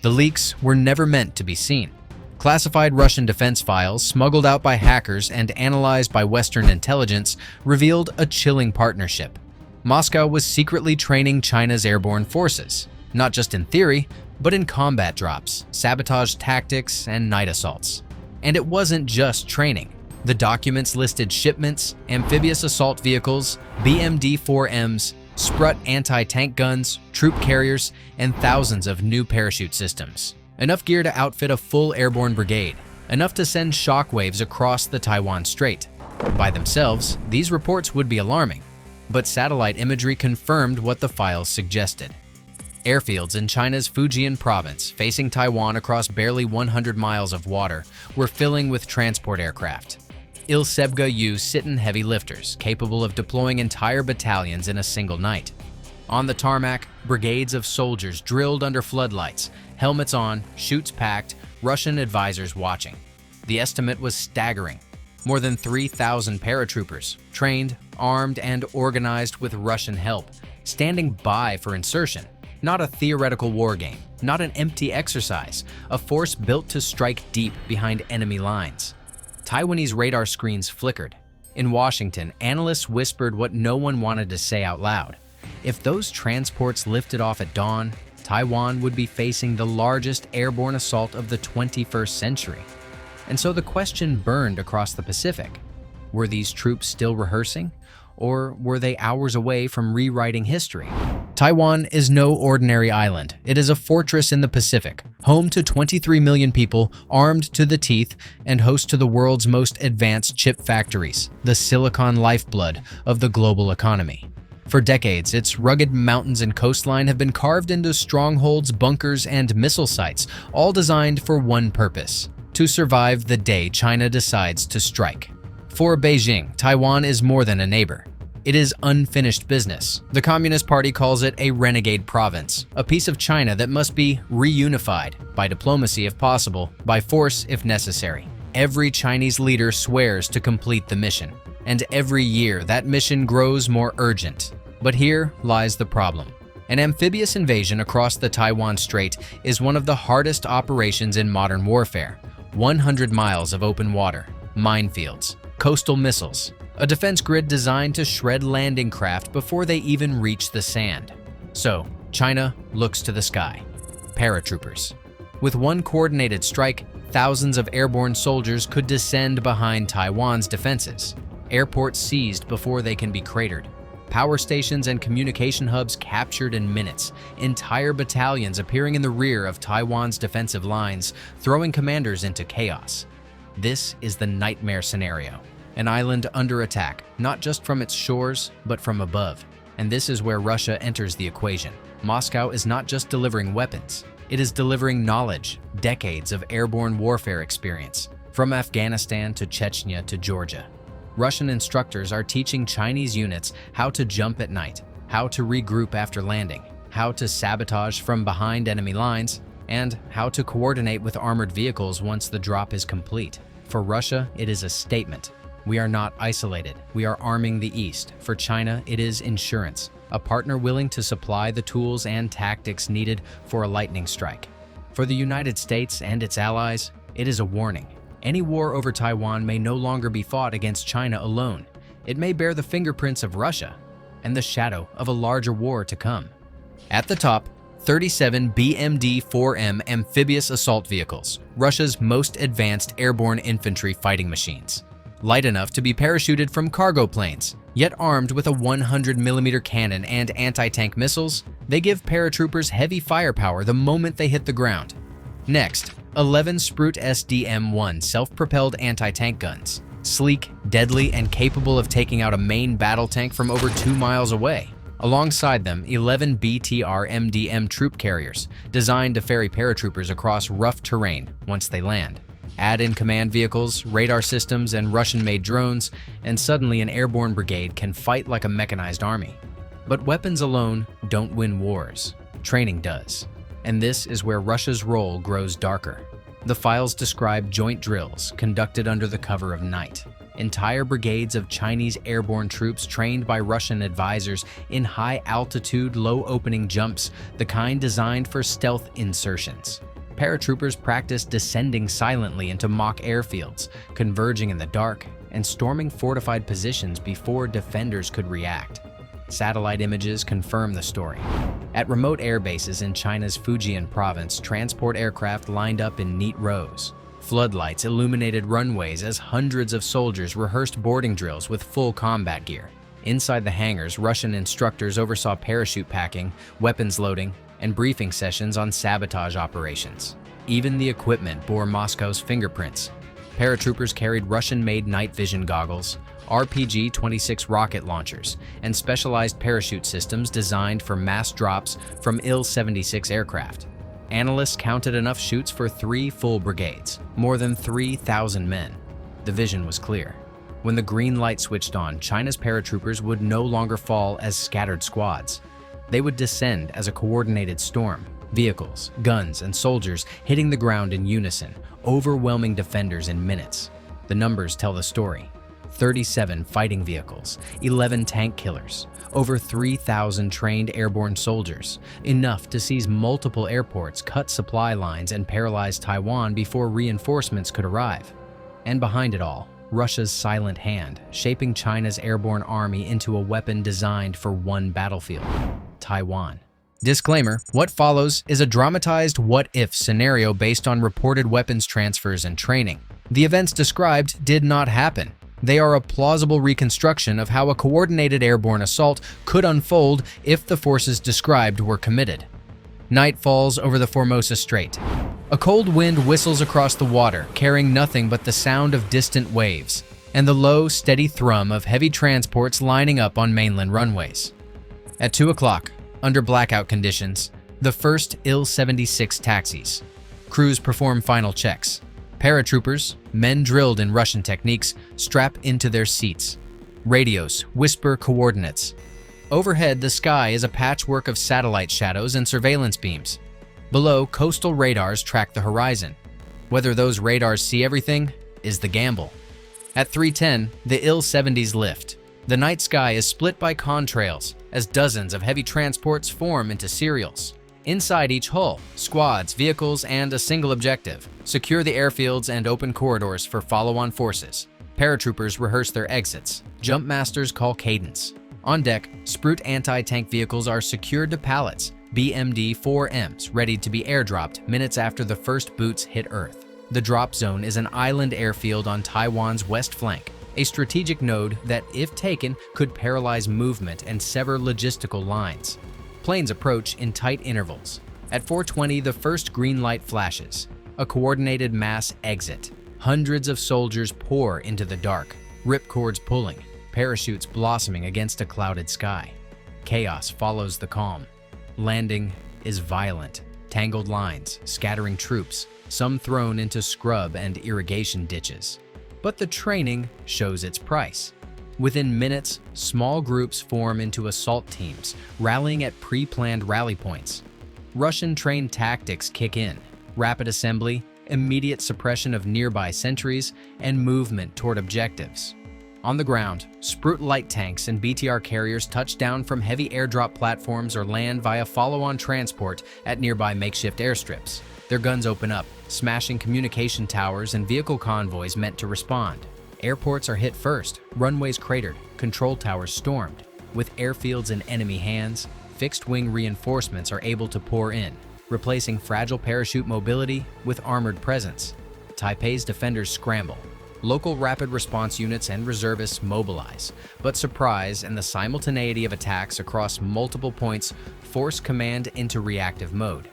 The leaks were never meant to be seen. Classified Russian defense files, smuggled out by hackers and analyzed by Western intelligence, revealed a chilling partnership. Moscow was secretly training China's airborne forces, not just in theory, but in combat drops, sabotage tactics, and night assaults. And it wasn't just training. The documents listed shipments, amphibious assault vehicles, BMD-4Ms, Sprut anti-tank guns, troop carriers, and thousands of new parachute systems. Enough gear to outfit a full airborne brigade, enough to send shockwaves across the Taiwan Strait. By themselves, these reports would be alarming, but satellite imagery confirmed what the files suggested. Airfields in China's Fujian province, facing Taiwan across barely 100 miles of water, were filling with transport aircraft. Il-76 Sit-in heavy lifters, capable of deploying entire battalions in a single night. On the tarmac, brigades of soldiers drilled under floodlights, helmets on, chutes packed, Russian advisors watching. The estimate was staggering. More than 3,000 paratroopers, trained, armed, and organized with Russian help, standing by for insertion. Not a theoretical war game, not an empty exercise, a force built to strike deep behind enemy lines. Taiwanese radar screens flickered. In Washington, analysts whispered what no one wanted to say out loud. If those transports lifted off at dawn, Taiwan would be facing the largest airborne assault of the 21st century. And so the question burned across the Pacific. Were these troops still rehearsing? Or were they hours away from rewriting history? Taiwan is no ordinary island. It is a fortress in the Pacific, home to 23 million people, armed to the teeth, and host to the world's most advanced chip factories, the silicon lifeblood of the global economy. For decades, its rugged mountains and coastline have been carved into strongholds, bunkers, and missile sites, all designed for one purpose: to survive the day China decides to strike. For Beijing, Taiwan is more than a neighbor. It is unfinished business. The Communist Party calls it a renegade province, a piece of China that must be reunified, by diplomacy if possible, by force if necessary. Every Chinese leader swears to complete the mission, and every year that mission grows more urgent. But here lies the problem. An amphibious invasion across the Taiwan Strait is one of the hardest operations in modern warfare. 100 miles of open water, minefields, coastal missiles, a defense grid designed to shred landing craft before they even reach the sand. So, China looks to the sky. Paratroopers. With one coordinated strike, thousands of airborne soldiers could descend behind Taiwan's defenses. Airports seized before they can be cratered. Power stations and communication hubs captured in minutes. Entire battalions appearing in the rear of Taiwan's defensive lines, throwing commanders into chaos. This is the nightmare scenario. An island under attack, not just from its shores, but from above. And this is where Russia enters the equation. Moscow is not just delivering weapons, it is delivering knowledge, decades of airborne warfare experience, from Afghanistan to Chechnya to Georgia. Russian instructors are teaching Chinese units how to jump at night, how to regroup after landing, how to sabotage from behind enemy lines, and how to coordinate with armored vehicles once the drop is complete. For Russia, it is a statement. We are not isolated. We are arming the East. For China, it is insurance, a partner willing to supply the tools and tactics needed for a lightning strike. For the United States and its allies, it is a warning. Any war over Taiwan may no longer be fought against China alone. It may bear the fingerprints of Russia and the shadow of a larger war to come. At the top, 37 BMD-4M amphibious assault vehicles, Russia's most advanced airborne infantry fighting machines. Light enough to be parachuted from cargo planes, yet armed with a 100mm cannon and anti-tank missiles, they give paratroopers heavy firepower the moment they hit the ground. Next, 11 Sprut SDM-1 self-propelled anti-tank guns, sleek, deadly, and capable of taking out a main battle tank from over 2 miles away. Alongside them, 11 BTR-MDM troop carriers, designed to ferry paratroopers across rough terrain once they land. Add in command vehicles, radar systems, and Russian-made drones, and suddenly an airborne brigade can fight like a mechanized army. But weapons alone don't win wars. Training does. And this is where Russia's role grows darker. The files describe joint drills conducted under the cover of night. Entire brigades of Chinese airborne troops trained by Russian advisors in high-altitude, low-opening jumps, the kind designed for stealth insertions. Paratroopers practiced descending silently into mock airfields, converging in the dark, and storming fortified positions before defenders could react. Satellite images confirm the story. At remote air bases in China's Fujian province, transport aircraft lined up in neat rows. Floodlights illuminated runways as hundreds of soldiers rehearsed boarding drills with full combat gear. Inside the hangars, Russian instructors oversaw parachute packing, weapons loading, and briefing sessions on sabotage operations. Even the equipment bore Moscow's fingerprints. Paratroopers carried Russian-made night vision goggles, RPG-26 rocket launchers, and specialized parachute systems designed for mass drops from Il-76 aircraft. Analysts counted enough chutes for 3 full brigades, more than 3,000 men. The vision was clear. When the green light switched on, China's paratroopers would no longer fall as scattered squads. They would descend as a coordinated storm, vehicles, guns, and soldiers hitting the ground in unison, overwhelming defenders in minutes. The numbers tell the story. 37 fighting vehicles, 11 tank killers, over 3,000 trained airborne soldiers, enough to seize multiple airports, cut supply lines, and paralyze Taiwan before reinforcements could arrive. And behind it all, Russia's silent hand, shaping China's airborne army into a weapon designed for one battlefield: Taiwan. Disclaimer: what follows is a dramatized what-if scenario based on reported weapons transfers and training. The events described did not happen. They are a plausible reconstruction of how a coordinated airborne assault could unfold if the forces described were committed. Night falls over the Formosa Strait. A cold wind whistles across the water, carrying nothing but the sound of distant waves and the low, steady thrum of heavy transports lining up on mainland runways. At 2 o'clock, under blackout conditions, the first Il-76 taxis. Crews perform final checks. Paratroopers, men drilled in Russian techniques, strap into their seats. Radios whisper coordinates. Overhead, the sky is a patchwork of satellite shadows and surveillance beams. Below, coastal radars track the horizon. Whether those radars see everything is the gamble. At 3:10, the Il-70s lift. The night sky is split by contrails as dozens of heavy transports form into serials. Inside each hull, squads, vehicles, and a single objective: secure the airfields and open corridors for follow-on forces. Paratroopers rehearse their exits. Jump masters call cadence. On deck, Sprute anti-tank vehicles are secured to pallets, BMD-4Ms, ready to be airdropped minutes after the first boots hit Earth. The drop zone is an island airfield on Taiwan's west flank, a strategic node that, if taken, could paralyze movement and sever logistical lines. Planes approach in tight intervals. At 4:20, the first green light flashes. A coordinated mass exit. Hundreds of soldiers pour into the dark, ripcords pulling, parachutes blossoming against a clouded sky. Chaos follows the calm. Landing is violent. Tangled lines, scattering troops, some thrown into scrub and irrigation ditches. But the training shows its price. Within minutes, small groups form into assault teams, rallying at pre-planned rally points. Russian-trained tactics kick in: rapid assembly, immediate suppression of nearby sentries, and movement toward objectives. On the ground, Sprute light tanks and BTR carriers touch down from heavy airdrop platforms or land via follow-on transport at nearby makeshift airstrips. Their guns open up, smashing communication towers and vehicle convoys meant to respond. Airports are hit first, runways cratered, control towers stormed. With airfields in enemy hands, fixed-wing reinforcements are able to pour in, replacing fragile parachute mobility with armored presence. Taipei's defenders scramble. Local rapid response units and reservists mobilize, but surprise and the simultaneity of attacks across multiple points force command into reactive mode.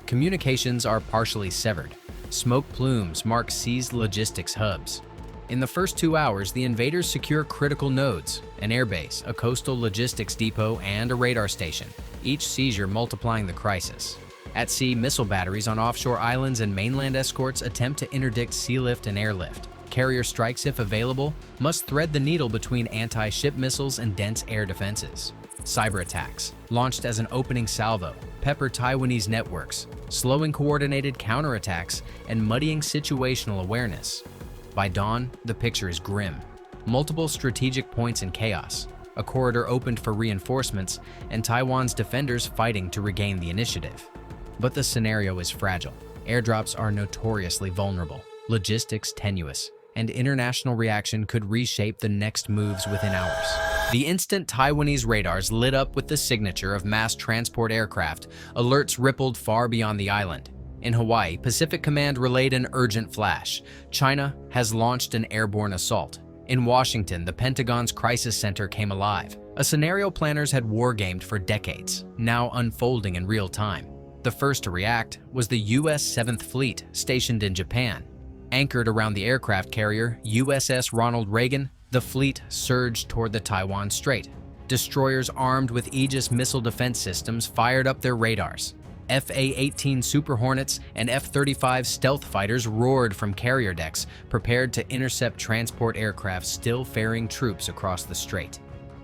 Communications are partially severed. Smoke plumes mark seized logistics hubs. In the first 2 hours, the invaders secure critical nodes: an airbase, a coastal logistics depot, and a radar station, each seizure multiplying the crisis. At sea, missile batteries on offshore islands and mainland escorts attempt to interdict sea lift and airlift. Carrier strikes, if available, must thread the needle between anti-ship missiles and dense air defenses. Cyber attacks, launched as an opening salvo, pepper Taiwanese networks, slowing coordinated counterattacks and muddying situational awareness. By dawn, the picture is grim. Multiple strategic points in chaos, a corridor opened for reinforcements, and Taiwan's defenders fighting to regain the initiative. But the scenario is fragile. Airdrops are notoriously vulnerable, logistics tenuous, and international reaction could reshape the next moves within hours. The instant Taiwanese radars lit up with the signature of mass transport aircraft, alerts rippled far beyond the island. In Hawaii, Pacific Command relayed an urgent flash. China has launched an airborne assault. In Washington, the Pentagon's Crisis Center came alive. A scenario planners had wargamed for decades, now unfolding in real time. The first to react was the U.S. 7th Fleet, stationed in Japan. Anchored around the aircraft carrier USS Ronald Reagan, the fleet surged toward the Taiwan Strait. Destroyers armed with Aegis missile defense systems fired up their radars. FA-18 Super Hornets and F-35 stealth fighters roared from carrier decks, prepared to intercept transport aircraft still ferrying troops across the strait.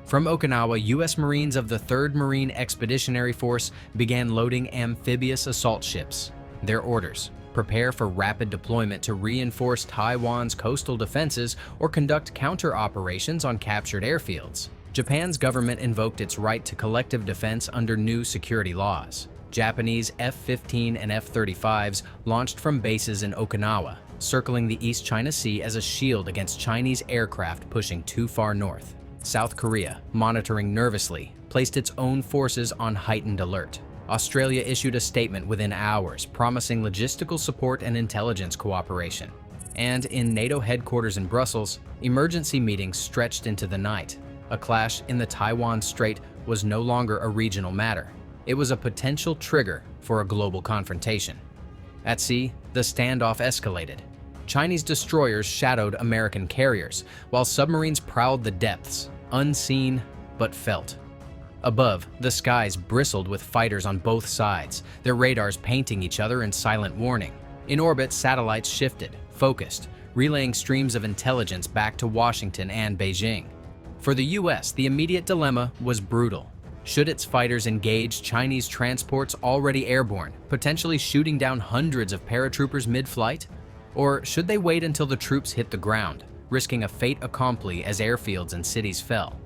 From Okinawa, U.S. Marines of the 3rd Marine Expeditionary Force began loading amphibious assault ships. Their orders: prepare for rapid deployment to reinforce Taiwan's coastal defenses or conduct counter-operations on captured airfields. Japan's government invoked its right to collective defense under new security laws. Japanese F-15 and F-35s launched from bases in Okinawa, circling the East China Sea as a shield against Chinese aircraft pushing too far north. South Korea, monitoring nervously, placed its own forces on heightened alert. Australia issued a statement within hours, promising logistical support and intelligence cooperation. And in NATO headquarters in Brussels, emergency meetings stretched into the night. A clash in the Taiwan Strait was no longer a regional matter. It was a potential trigger for a global confrontation. At sea, the standoff escalated. Chinese destroyers shadowed American carriers, while submarines prowled the depths, unseen but felt. Above, the skies bristled with fighters on both sides, their radars painting each other in silent warning. In orbit, satellites shifted, focused, relaying streams of intelligence back to Washington and Beijing. For the U.S., the immediate dilemma was brutal. Should its fighters engage Chinese transports already airborne, potentially shooting down hundreds of paratroopers mid-flight? Or should they wait until the troops hit the ground, risking a fait accompli as airfields and cities fell?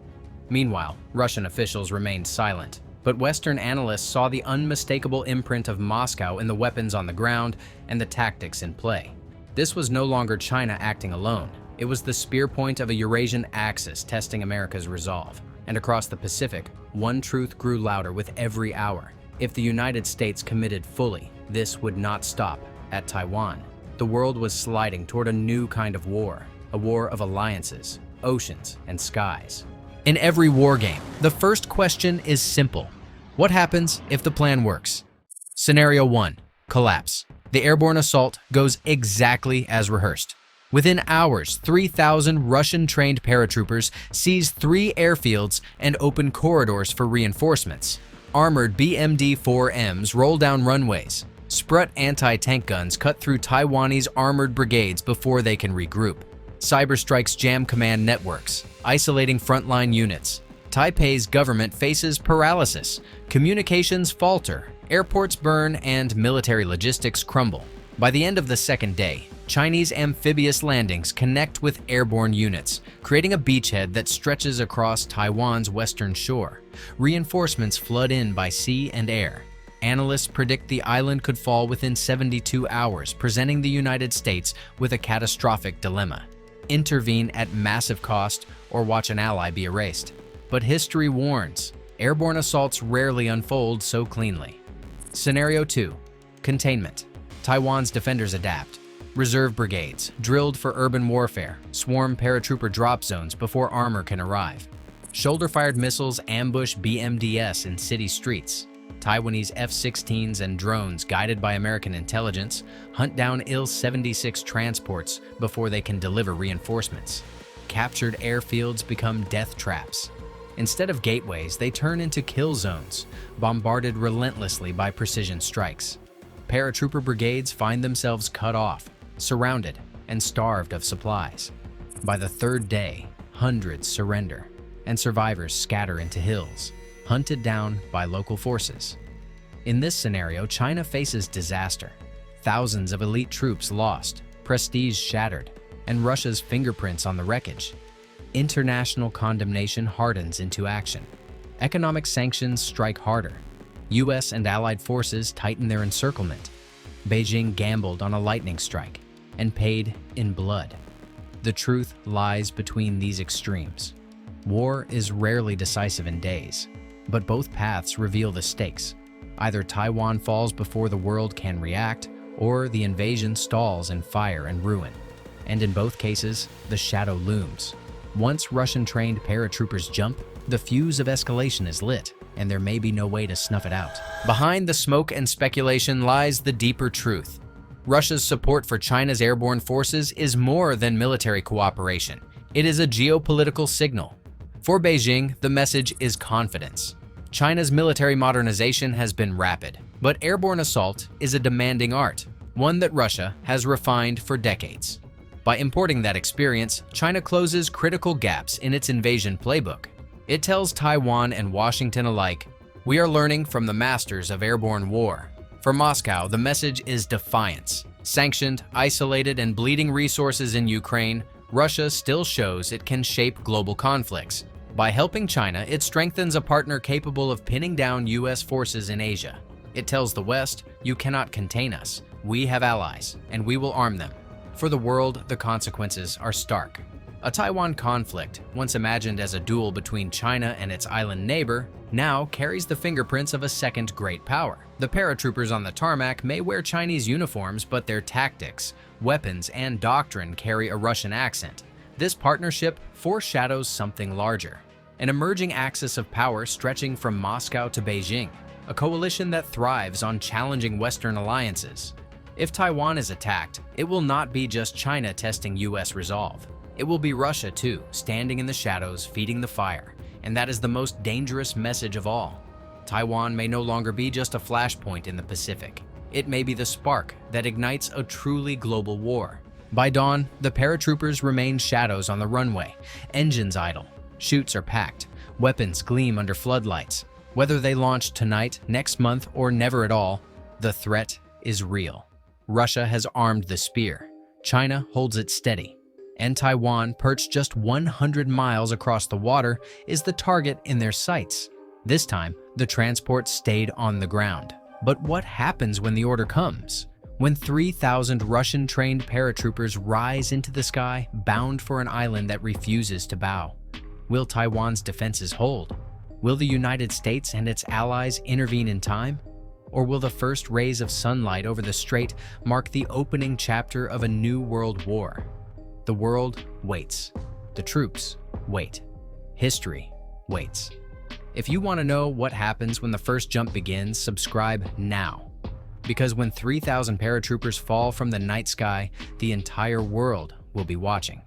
Meanwhile, Russian officials remained silent, but Western analysts saw the unmistakable imprint of Moscow in the weapons on the ground and the tactics in play. This was no longer China acting alone. It was the spear point of a Eurasian axis testing America's resolve. And across the Pacific, one truth grew louder with every hour. If the United States committed fully, this would not stop at Taiwan. The world was sliding toward a new kind of war, a war of alliances, oceans, and skies. In every war game, the first question is simple. What happens if the plan works? Scenario 1. Collapse. The airborne assault goes exactly as rehearsed. Within hours, 3,000 Russian-trained paratroopers seize 3 airfields and open corridors for reinforcements. Armored BMD-4Ms roll down runways. Sprut anti-tank guns cut through Taiwanese armored brigades before they can regroup. Cyber strikes jam command networks, isolating frontline units. Taipei's government faces paralysis. Communications falter, airports burn, and military logistics crumble. By the end of the second day, Chinese amphibious landings connect with airborne units, creating a beachhead that stretches across Taiwan's western shore. Reinforcements flood in by sea and air. Analysts predict the island could fall within 72 hours, presenting the United States with a catastrophic dilemma: intervene at massive cost or watch an ally be erased. But history warns, airborne assaults rarely unfold so cleanly. Scenario 2. Containment. Taiwan's defenders adapt. Reserve brigades, drilled for urban warfare, swarm paratrooper drop zones before armor can arrive. Shoulder-fired missiles ambush BMDS in city streets. Taiwanese F-16s and drones, guided by American intelligence, hunt down Il-76 transports before they can deliver reinforcements. Captured airfields become death traps. Instead of gateways, they turn into kill zones, bombarded relentlessly by precision strikes. Paratrooper brigades find themselves cut off, surrounded, and starved of supplies. By the third day, hundreds surrender, and survivors scatter into hills, hunted down by local forces. In this scenario, China faces disaster. Thousands of elite troops lost, prestige shattered, and Russia's fingerprints on the wreckage. International condemnation hardens into action. Economic sanctions strike harder. US and allied forces tighten their encirclement. Beijing gambled on a lightning strike and paid in blood. The truth lies between these extremes. War is rarely decisive in days, but both paths reveal the stakes. Either Taiwan falls before the world can react, or the invasion stalls in fire and ruin. And in both cases, the shadow looms. Once Russian-trained paratroopers jump, the fuse of escalation is lit, and there may be no way to snuff it out. Behind the smoke and speculation lies the deeper truth. Russia's support for China's airborne forces is more than military cooperation. It is a geopolitical signal. For Beijing, the message is confidence. China's military modernization has been rapid, but airborne assault is a demanding art, one that Russia has refined for decades. By importing that experience, China closes critical gaps in its invasion playbook. It tells Taiwan and Washington alike, "We are learning from the masters of airborne war." For Moscow, the message is defiance. Sanctioned, isolated, and bleeding resources in Ukraine, Russia still shows it can shape global conflicts. By helping China, it strengthens a partner capable of pinning down US forces in Asia. It tells the West, "You cannot contain us. We have allies, and we will arm them." For the world, the consequences are stark. A Taiwan conflict, once imagined as a duel between China and its island neighbor, now carries the fingerprints of a second great power. The paratroopers on the tarmac may wear Chinese uniforms, but their tactics, weapons, and doctrine carry a Russian accent. This partnership foreshadows something larger, an emerging axis of power stretching from Moscow to Beijing, a coalition that thrives on challenging Western alliances. If Taiwan is attacked, it will not be just China testing US resolve. It will be Russia too, standing in the shadows, feeding the fire. And that is the most dangerous message of all. Taiwan may no longer be just a flashpoint in the Pacific. It may be the spark that ignites a truly global war. By dawn, the paratroopers remain shadows on the runway, engines idle, chutes are packed, weapons gleam under floodlights. Whether they launch tonight, next month, or never at all, the threat is real. Russia has armed the spear. China holds it steady. And Taiwan, perched just 100 miles across the water, is the target in their sights. This time, the transport stayed on the ground. But what happens when the order comes? When 3,000 Russian-trained paratroopers rise into the sky, bound for an island that refuses to bow? Will Taiwan's defenses hold? Will the United States and its allies intervene in time? Or will the first rays of sunlight over the strait mark the opening chapter of a new world war? The world waits. The troops wait. History waits. If you want to know what happens when the first jump begins, subscribe now. Because when 3,000 paratroopers fall from the night sky, the entire world will be watching.